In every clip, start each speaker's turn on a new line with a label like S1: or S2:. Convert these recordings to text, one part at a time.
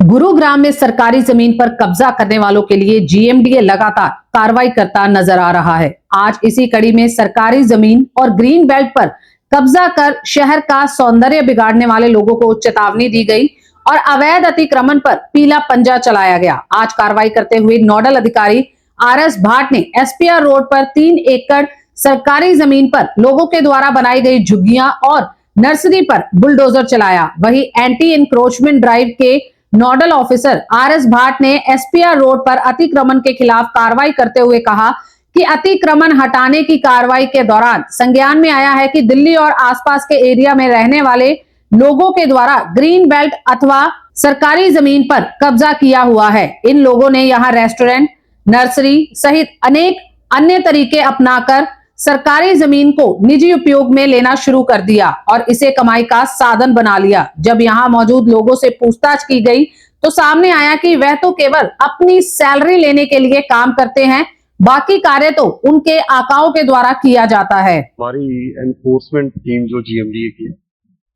S1: गुरुग्राम में सरकारी जमीन पर कब्जा करने वालों के लिए जीएमडीए लगातार कार्रवाई करता नजर आ रहा है। आज इसी कड़ी में सरकारी जमीन और ग्रीन बेल्ट पर कब्जा कर शहर का सौंदर्य बिगाड़ने वाले लोगों को चेतावनी दी गई और अवैध अतिक्रमण पर पीला पंजा चलाया गया। आज कार्रवाई करते हुए नोडल अधिकारी आरएस भाट ने एसपीआर रोड पर 3 एकड़ सरकारी जमीन पर लोगों के द्वारा बनाई गई झुग्गियां और नर्सरी पर बुलडोजर चलाया। वहीं एंटी इंक्रोचमेंट ड्राइव के नोडल ऑफिसर आरएस भाट ने एसपीआर रोड पर अतिक्रमण के खिलाफ कार्रवाई करते हुए कहा कि अतिक्रमण हटाने की कार्रवाई के दौरान संज्ञान में आया है कि दिल्ली और आसपास के एरिया में रहने वाले लोगों के द्वारा ग्रीन बेल्ट अथवा सरकारी जमीन पर कब्जा किया हुआ है। इन लोगों ने यहां रेस्टोरेंट, नर्सरी सहित अनेक अन्य तरीके अपनाकर सरकारी जमीन को निजी उपयोग में लेना शुरू कर दिया और इसे कमाई का साधन बना लिया। जब यहां मौजूद लोगों से पूछताछ की गई तो सामने आया कि वह तो केवल अपनी सैलरी लेने के लिए काम करते हैं, बाकी कार्य तो उनके आकाओं के द्वारा किया जाता है।
S2: हमारी एनफोर्समेंट टीम जो जीएमडीए की है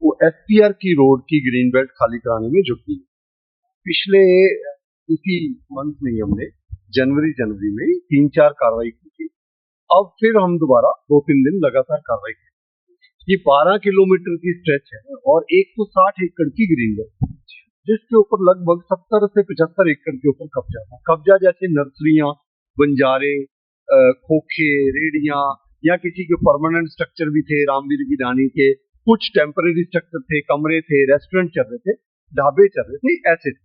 S2: वो एसपीआर की रोड की ग्रीन बेल्ट खाली कराने में जुटी है। पिछले इसी मंथ में हमने जनवरी में 3-4 कार्रवाई की थी। अब फिर हम दोबारा 2-3 दिन लगातार कार्रवाई की। ये 12 किलोमीटर की स्ट्रेच है और 160 एकड़ की ग्रीन बेल्ट, जिसके ऊपर लगभग 70 से 75 एकड़ के ऊपर कब्जा था। कब्जा जैसे नर्सरियां, बंजारे, खोखे, रेडियां या किसी के परमानेंट स्ट्रक्चर भी थे, रामवीर की रानी के कुछ टेम्पररी स्ट्रक्चर थे, कमरे थे, रेस्टोरेंट चल रहे थे, ढाबे चल रहे थे, ऐसे थे।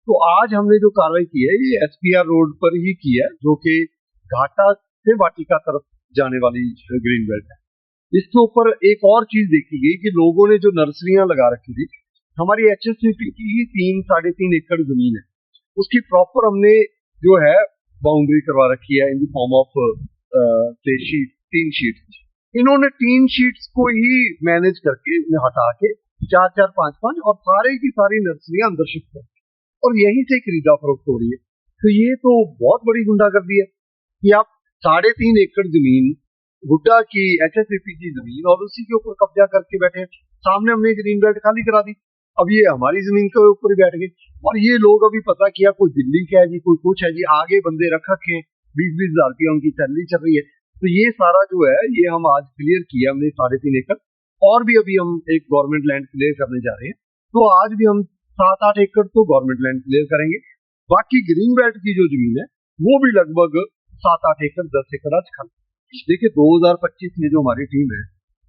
S2: तो आज हमने जो कार्रवाई की है ये एसपीआर रोड पर ही की है, जो कि घाटा से वाटिका तरफ जाने वाली ग्रीन बेल्ट है। इसके ऊपर एक और चीज देखी गई कि लोगों ने जो नर्सरियां लगा रखी थी, हमारी एचएससीपी की ही 3-3.5 एकड़ जमीन है, उसकी प्रॉपर हमने जो है बाउंड्री करवा रखी है in the form of 3 sheet. इन्होंने 3 शीट्स को ही मैनेज करके हटा के 4-4, 5-5 और सारे की सारी नर्सरियां अंदर शिफ्ट कर और यहीं से खरीदा फरोख्त हो रही है। तो ये तो बहुत बड़ी गुंडागर्दी है कि आप 3.5 एकड़ जमीन गुड्डा की एचएससीपी की जमीन और उसी के ऊपर कब्जा करके बैठे। सामने हमने ग्रीन बेल्ट खाली करा दी, अब ये हमारी जमीन के ऊपर ही बैठ गए और ये लोग अभी पता किया कोई दिल्ली का है जी, कोई कुछ है जी, आगे बंदे रख रखे हैं, 20-20 हज़ार रुपया उनकी सैलरी चल रही है। तो ये सारा जो है ये हम आज क्लियर किया हमने 3.5 एकड़, और भी अभी हम एक गवर्नमेंट लैंड क्लियर करने जा रहे हैं। तो आज भी हम 7-8 एकड़ तो गवर्नमेंट लैंड क्लियर करेंगे। बाकी ग्रीन बेल्ट की जो जमीन है वो भी लगभग 7-8 एकड़ 10 एकड़ आज खाली। देखिए 2025 में जो हमारी टीम है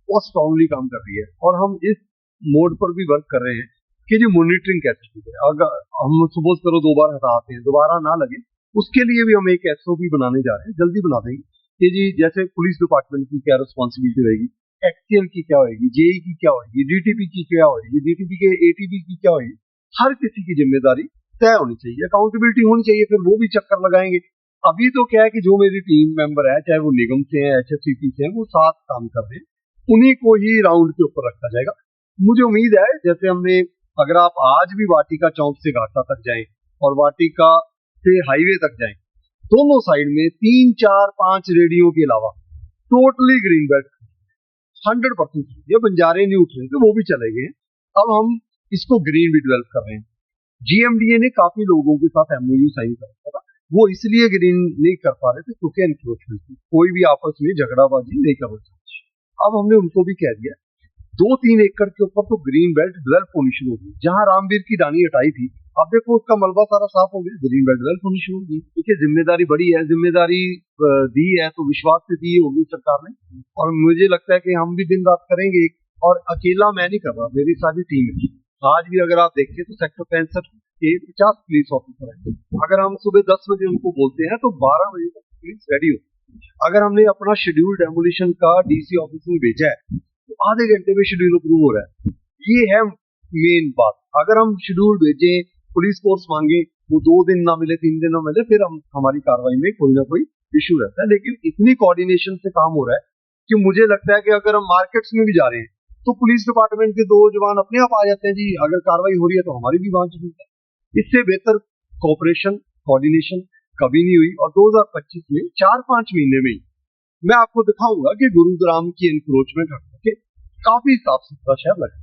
S2: वो स्ट्रांगली काम कर रही है और हम इस मोड पर भी वर्क कर रहे हैं कि जो मॉनिटरिंग कैसे की जाए। अगर हम सपोज करो 2 बार हटाते हैं, दोबारा ना लगे, उसके लिए भी हम एक एसओपी बनाने जा रहे हैं, जल्दी बना देंगे कि जी जैसे पुलिस डिपार्टमेंट की क्या रिस्पॉन्सिबिलिटी रहेगी, एक्सीएल की क्या होगी, जेई की क्या होगी, डीटीपी की क्या होगी, डीटीपी के एटीपी की क्या होगी, हर किसी की जिम्मेदारी तय होनी चाहिए, अकाउंटेबिलिटी होनी चाहिए। फिर वो भी चक्कर लगाएंगे। अभी तो क्या है कि जो मेरी टीम मेंबर है, चाहे वो निगम से है, एचएससीपी से है, वो साथ काम कर रहे हैं, उन्हीं को ही राउंड के ऊपर रखा जाएगा। मुझे उम्मीद है जैसे हमने, अगर आप आज भी वाटिका चौक से घाटा तक जाएं और वाटिका से हाईवे तक जाएं, दोनों साइड में 3-4-5 रेडियो के अलावा टोटली ग्रीन बेल्ट 100%। ये बंजारे नहीं उठ रहे थे, वो भी चले गए। अब हम इसको ग्रीन भी डेवलप कर रहे हैं। जीएमडीए ने काफी लोगों के साथ एमओयू साइन करा था, वो इसलिए ग्रीन नहीं कर पा रहे थे क्योंकि एनक्रोचमेंट थी, कोई भी आपस में झगड़ाबाजी नहीं कर रहे थे। अब हमने उनको भी कह दिया 2-3 एकड़ के ऊपर तो ग्रीन बेल्ट डेवलप होनी शुरू होगी। जहां रामवीर की रानी हटाई थी, अब देखो उसका मलबा सारा साफ हो गया, ग्रीन बेल्ट डेवलप होनी शुरू होगी। देखिए जिम्मेदारी बड़ी है, जिम्मेदारी दी है तो विश्वास से दी होगी सरकार ने, और मुझे लगता है कि हम भी दिन रात करेंगे। और अकेला मैं नहीं कर रहा, मेरी सारी टीम है। आज भी अगर आप देखें तो सेक्टर 65 के 50 पुलिस ऑफिसर हैं। अगर हम सुबह 10 बजे उनको बोलते हैं तो 12 बजे तक पुलिस रेडी होती है। अगर हमने अपना शेड्यूल डेमोलिशन का डीसी ऑफिस में भेजा है तो आधे घंटे में शेड्यूल अप्रूव हो रहा है। ये है मेन बात। अगर हम शेड्यूल भेजें, पुलिस फोर्स मांगे, वो 2 दिन ना मिले, 3 दिन ना मिले, फिर हमारी कार्रवाई में कोई ना कोई इश्यू रहता है। लेकिन इतनी कोऑर्डिनेशन से काम हो रहा है कि मुझे लगता है कि अगर हम मार्केट्स में भी जा रहे हैं तो पुलिस डिपार्टमेंट के 2 जवान अपने आप आ जाते हैं जी, अगर कार्रवाई हो रही है तो हमारी भी वहां चलती है। इससे बेहतर कोऑपरेशन, कोऑर्डिनेशन कभी नहीं हुई। और 2025 में 4-5 महीने में ही मैं आपको दिखाऊंगा कि गुरुग्राम की एनक्रोचमेंट हटा के काफी साफ सुथरा शहर लगा।